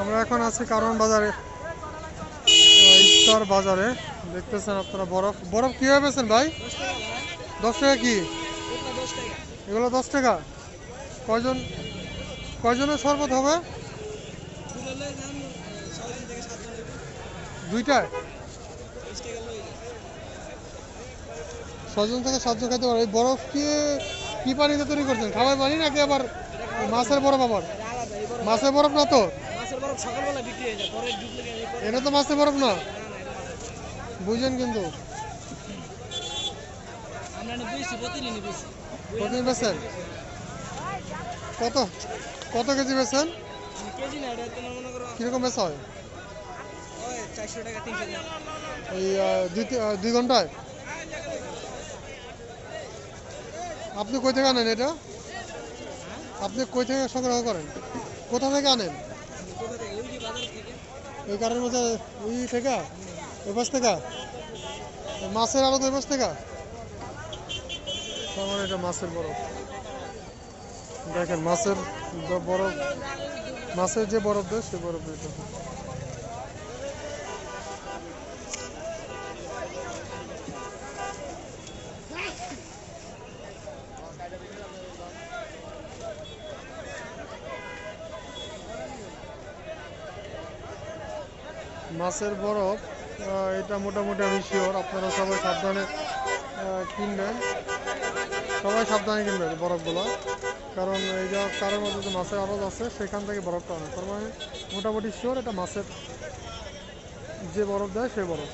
আমরা এখন আছি কারওয়ান বাজারে, ইফতার বাজারে। দেখতেছেন আপনারা বরফ বরফ কীভাবে বেছেন ভাই? 10 টাকা কি? এগুলো 10 টাকা। কয়জন কয়জনের শরবত হবে? দুইটায় 6জন থেকে 7জন খেতে পারে। এই বরফ কি কি পানিতে তৈরি করছেন? খাবার পানি নাকি আবার মাছের বরফ? আবার মাছের বরফ না তো, এটা তো মাছের বরফ না, বুঝেন কিন্তু। প্রতিদিন বেছেন? কত কত কেজি বেছেন? কিরকম বেচা হয়? এই 2 ঘন্টায়? আপনি কই থেকে আনেন এটা? আপনি কই থেকে সংগ্রহ করেন? কোথা থেকে আনেন? এই কারের মধ্যে ওই থেকে, ওই পাশ থেকে মাছের আড়ত, ওই পাশ থেকে। আমার এটা মাছের বরফ। দেখেন মাছের বরফ, মাছের যে বরফ দেয় সে বরফ এটা। মাছের বরফ এটা মোটামুটি আমি শিওর আপনারা সবাই সাবধানে কিনবেন, সবাই সাবধানে কিনবেন বরফগুলো। কারণ এই যে কারোর মধ্যে যে মাছের আড়ত আছে সেখান থেকে বরফটা আনে, তার মানে মোটামুটি শিওর এটা মাছের যে বরফ দেয় সেই বরফ।